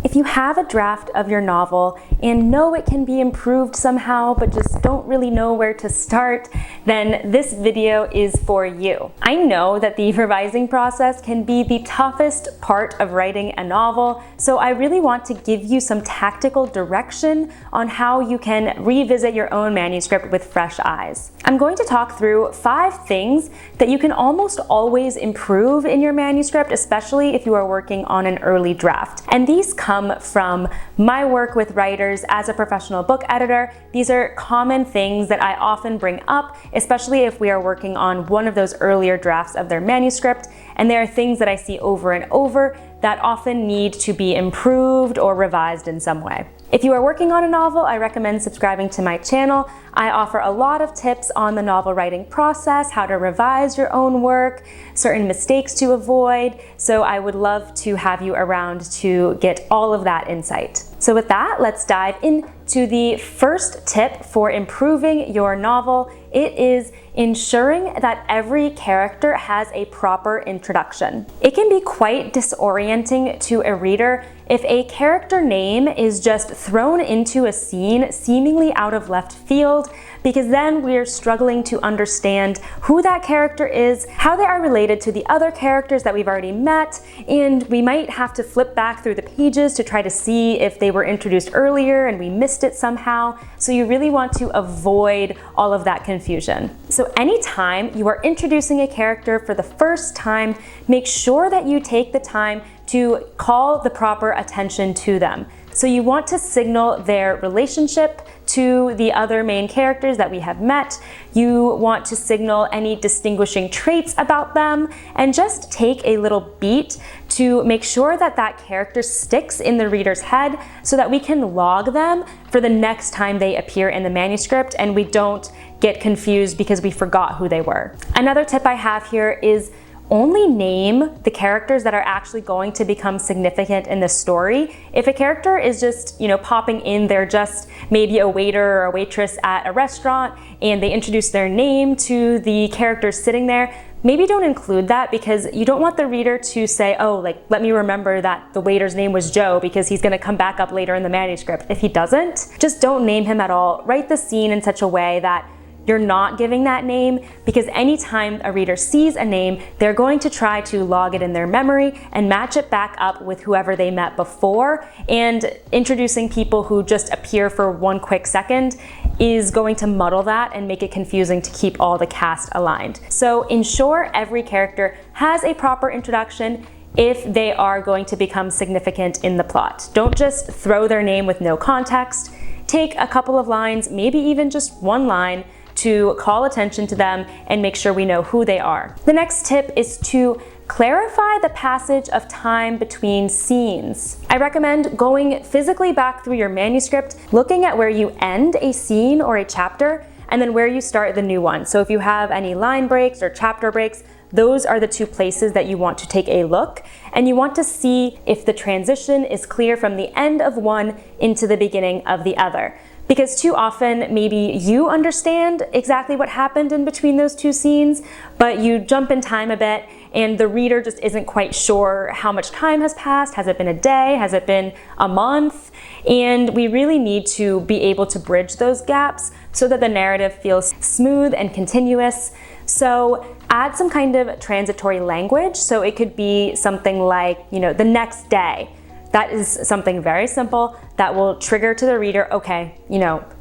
If you have a draft of your novel and know it can be improved somehow, but just don't really know where to start, then this video is for you. I know that the revising process can be the toughest part of writing a novel, so I really want to give you some tactical direction on how you can revisit your own manuscript with fresh eyes. I'm going to talk through 5 things that you can almost always improve in your manuscript, especially if you are working on an early draft. And these come from my work with writers as a professional book editor. These are common things that I often bring up, especially if we are working on one of those earlier drafts of their manuscript, and there are things that I see over and over that often need to be improved or revised in some way. If you are working on a novel, I recommend subscribing to my channel. I offer a lot of tips on the novel writing process, how to revise your own work, certain mistakes to avoid, so I would love to have you around to get all of that insight. So with that, let's dive into the first tip for improving your novel. It is ensuring that every character has a proper introduction. It can be quite disorienting to a reader if a character name is just thrown into a scene seemingly out of left field, because then we're struggling to understand who that character is, how they are related to the other characters that we've already met, and we might have to flip back through the pages to try to see if they were introduced earlier and we missed it somehow. So you really want to avoid all of that confusion. So anytime you are introducing a character for the first time, make sure that you take the time to call the proper attention to them. So you want to signal their relationship to the other main characters that we have met. You want to signal any distinguishing traits about them, and just take a little beat to make sure that that character sticks in the reader's head so that we can log them for the next time they appear in the manuscript and we don't get confused because we forgot who they were. Another tip I have here is only name the characters that are actually going to become significant in the story. If a character is just, popping in, they're just maybe a waiter or a waitress at a restaurant and they introduce their name to the characters sitting there, maybe don't include that, because you don't want the reader to say, oh, let me remember that the waiter's name was Joe because he's gonna come back up later in the manuscript. If he doesn't, just don't name him at all. Write the scene in such a way that you're not giving that name, because anytime a reader sees a name, they're going to try to log it in their memory and match it back up with whoever they met before, and introducing people who just appear for one quick second is going to muddle that and make it confusing to keep all the cast aligned. So ensure every character has a proper introduction if they are going to become significant in the plot. Don't just throw their name with no context. Take a couple of lines, maybe even just one line, to call attention to them and make sure we know who they are. The next tip is to clarify the passage of time between scenes. I recommend going physically back through your manuscript, looking at where you end a scene or a chapter, and then where you start the new one. So if you have any line breaks or chapter breaks, those are the 2 places that you want to take a look, and you want to see if the transition is clear from the end of one into the beginning of the other. Because too often, maybe you understand exactly what happened in between those 2 scenes, but you jump in time a bit and the reader just isn't quite sure how much time has passed. Has it been a day? Has it been a month? And we really need to be able to bridge those gaps so that the narrative feels smooth and continuous. So add some kind of transitory language. So it could be something like, the next day. That is something very simple that will trigger to the reader, okay,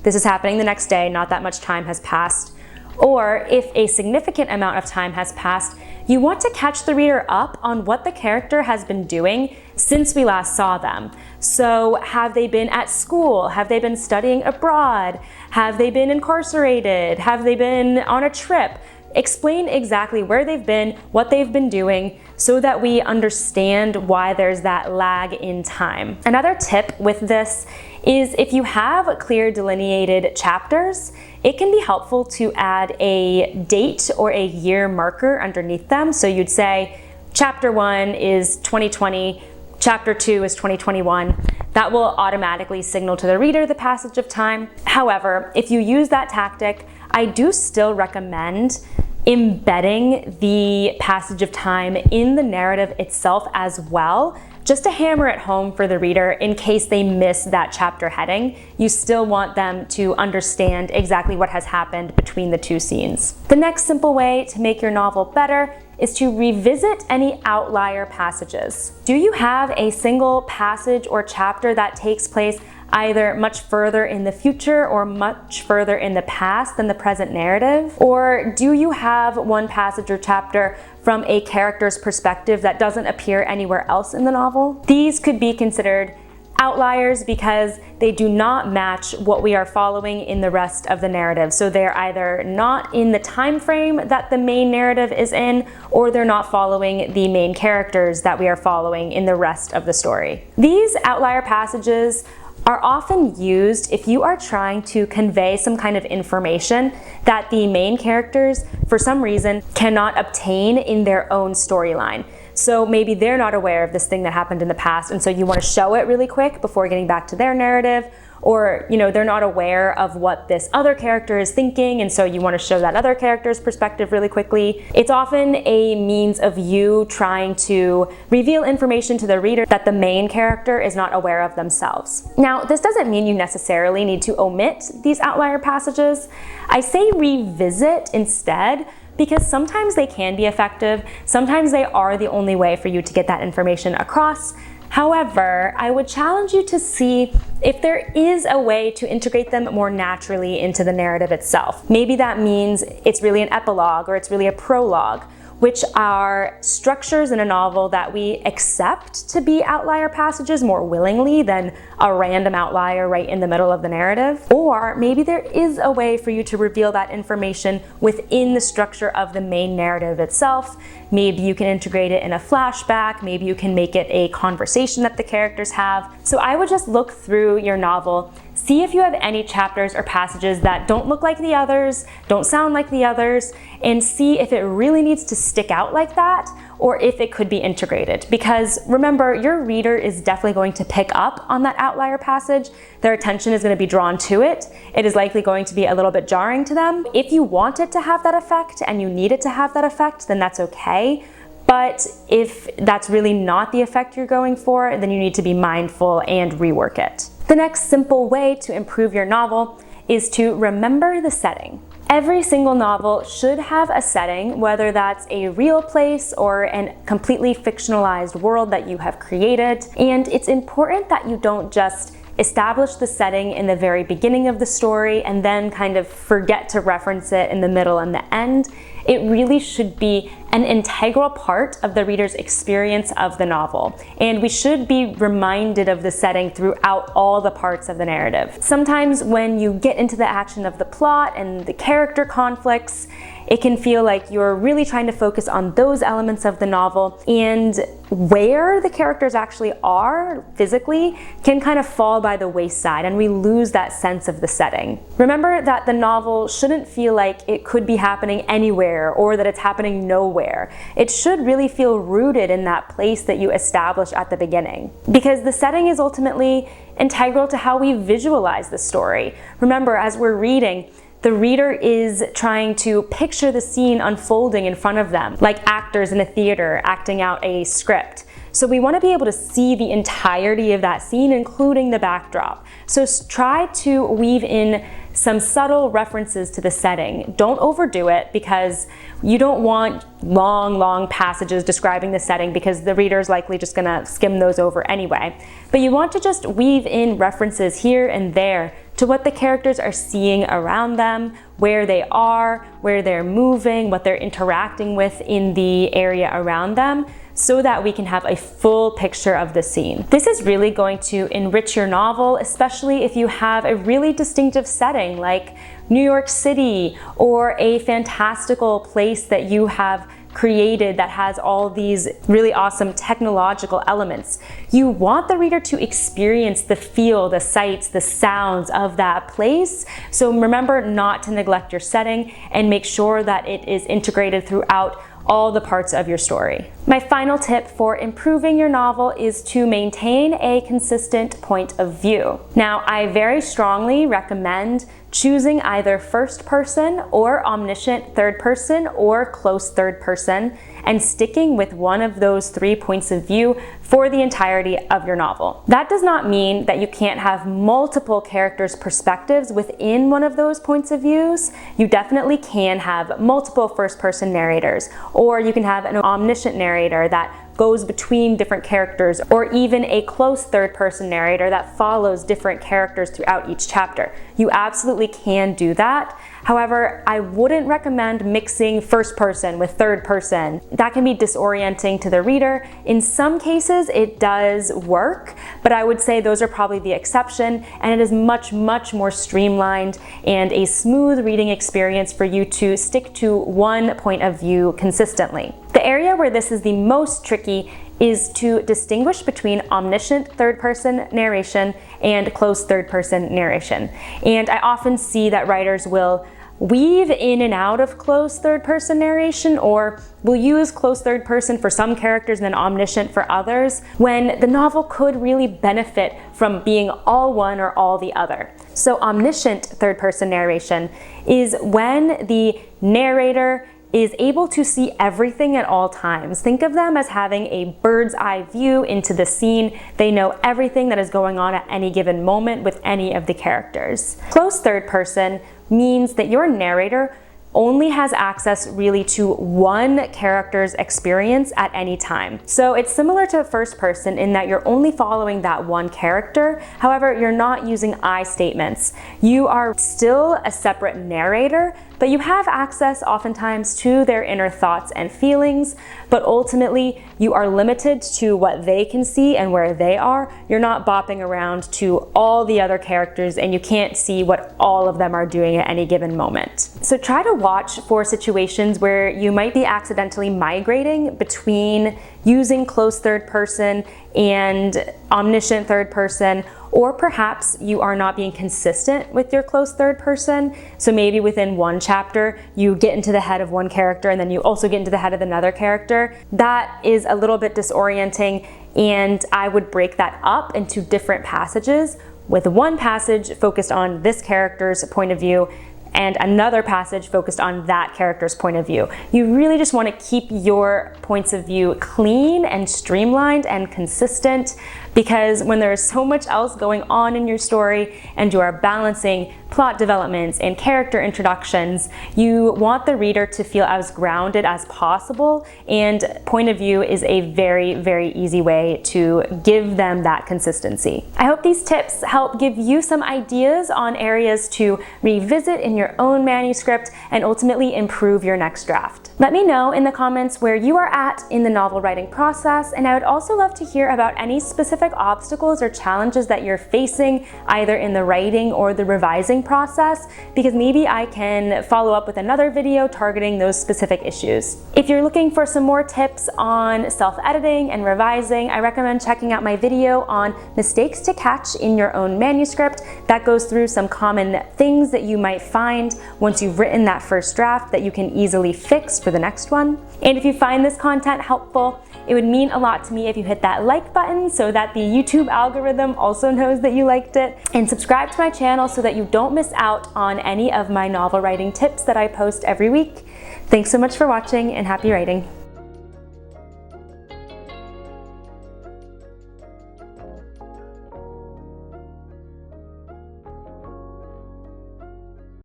this is happening the next day, not that much time has passed. Or if a significant amount of time has passed, you want to catch the reader up on what the character has been doing since we last saw them. So have they been at school? Have they been studying abroad? Have they been incarcerated? Have they been on a trip? Explain exactly where they've been, what they've been doing, so that we understand why there's that lag in time. Another tip with this is if you have clear delineated chapters, it can be helpful to add a date or a year marker underneath them. So you'd say, chapter 1 is 2020, chapter 2 is 2021. That will automatically signal to the reader the passage of time. However, if you use that tactic, I do still recommend embedding the passage of time in the narrative itself as well, just to hammer it home for the reader in case they miss that chapter heading. You still want them to understand exactly what has happened between the two scenes. The next simple way to make your novel better is to revisit any outlier passages. Do you have a single passage or chapter that takes place either much further in the future or much further in the past than the present narrative? Or do you have one passage or chapter from a character's perspective that doesn't appear anywhere else in the novel? These could be considered outliers because they do not match what we are following in the rest of the narrative. So they're either not in the time frame that the main narrative is in, or they're not following the main characters that we are following in the rest of the story. These outlier passages are often used if you are trying to convey some kind of information that the main characters, for some reason, cannot obtain in their own storyline. So maybe they're not aware of this thing that happened in the past, and so you want to show it really quick before getting back to their narrative. Or, they're not aware of what this other character is thinking, and so you want to show that other character's perspective really quickly. It's often a means of you trying to reveal information to the reader that the main character is not aware of themselves. Now, this doesn't mean you necessarily need to omit these outlier passages. I say revisit instead, because sometimes they can be effective, sometimes they are the only way for you to get that information across. However, I would challenge you to see if there is a way to integrate them more naturally into the narrative itself. Maybe that means it's really an epilogue or it's really a prologue, which are structures in a novel that we accept to be outlier passages more willingly than a random outlier right in the middle of the narrative. Or maybe there is a way for you to reveal that information within the structure of the main narrative itself. Maybe you can integrate it in a flashback, maybe you can make it a conversation that the characters have. So I would just look through your novel, see if you have any chapters or passages that don't look like the others, don't sound like the others, and see if it really needs to stick out like that, or if it could be integrated. Because remember, your reader is definitely going to pick up on that outlier passage. Their attention is going to be drawn to it. It is likely going to be a little bit jarring to them. If you want it to have that effect and you need it to have that effect, then that's okay. But if that's really not the effect you're going for, then you need to be mindful and rework it. The next simple way to improve your novel is to remember the setting. Every single novel should have a setting, whether that's a real place or a completely fictionalized world that you have created. And it's important that you don't just establish the setting in the very beginning of the story and then kind of forget to reference it in the middle and the end. It really should be an integral part of the reader's experience of the novel, and we should be reminded of the setting throughout all the parts of the narrative. Sometimes when you get into the action of the plot and the character conflicts, it can feel like you're really trying to focus on those elements of the novel, and where the characters actually are physically can kind of fall by the wayside, and we lose that sense of the setting. Remember that the novel shouldn't feel like it could be happening anywhere or that it's happening nowhere. It should really feel rooted in that place that you establish at the beginning, because the setting is ultimately integral to how we visualize the story. Remember, as we're reading, the reader is trying to picture the scene unfolding in front of them, like actors in a theater acting out a script. So we want to be able to see the entirety of that scene, including the backdrop. So try to weave in some subtle references to the setting. Don't overdo it, because you don't want long passages describing the setting, because the reader is likely just gonna skim those over anyway. But you want to just weave in references here and there to what the characters are seeing around them, where they are, where they're moving, what they're interacting with in the area around them, so that we can have a full picture of the scene. This is really going to enrich your novel, especially if you have a really distinctive setting like New York City, or a fantastical place that you have created that has all these really awesome technological elements. You want the reader to experience the feel, the sights, the sounds of that place. So remember not to neglect your setting, and make sure that it is integrated throughout all the parts of your story. My final tip for improving your novel is to maintain a consistent point of view. Now, I very strongly recommend choosing either first person or omniscient third person or close third person and sticking with one of those 3 points of view for the entirety of your novel. That does not mean that you can't have multiple characters' perspectives within one of those points of views. You definitely can have multiple first person narrators, or you can have an omniscient narrator that goes between different characters, or even a close third person narrator that follows different characters throughout each chapter. You absolutely can do that. However, I wouldn't recommend mixing first person with third person. That can be disorienting to the reader. In some cases, it does work, but I would say those are probably the exception, and it is much, much more streamlined and a smooth reading experience for you to stick to one point of view consistently. The area where this is the most tricky is to distinguish between omniscient third-person narration and close third-person narration. And I often see that writers will weave in and out of close third-person narration, or will use close third-person for some characters and then omniscient for others, when the novel could really benefit from being all one or all the other. So omniscient third-person narration is when the narrator is able to see everything at all times. Think of them as having a bird's eye view into the scene. They know everything that is going on at any given moment with any of the characters. Close third person means that your narrator only has access really to one character's experience at any time. So it's similar to first person in that you're only following that one character. However, you're not using I statements. You are still a separate narrator, but you have access oftentimes to their inner thoughts and feelings, but ultimately you are limited to what they can see and where they are. You're not bopping around to all the other characters, and you can't see what all of them are doing at any given moment. So try to watch for situations where you might be accidentally migrating between using close third person and omniscient third person, or perhaps you are not being consistent with your close third person. So maybe within one chapter, you get into the head of one character and then you also get into the head of another character. That is a little bit disorienting, and I would break that up into different passages, with one passage focused on this character's point of view and another passage focused on that character's point of view. You really just want to keep your points of view clean and streamlined and consistent, because when there is so much else going on in your story and you are balancing plot developments and character introductions, you want the reader to feel as grounded as possible, and point of view is a very, very easy way to give them that consistency. I hope these tips help give you some ideas on areas to revisit in your own manuscript and ultimately improve your next draft. Let me know in the comments where you are at in the novel writing process, and I would also love to hear about any specific obstacles or challenges that you're facing either in the writing or the revising process, because maybe I can follow up with another video targeting those specific issues. If you're looking for some more tips on self-editing and revising, I recommend checking out my video on mistakes to catch in your own manuscript. That goes through some common things that you might find once you've written that first draft that you can easily fix for the next one. And if you find this content helpful, it would mean a lot to me if you hit that like button so that the YouTube algorithm also knows that you liked it, and subscribe to my channel so that you don't miss out on any of my novel writing tips that I post every week. Thanks so much for watching, and happy writing.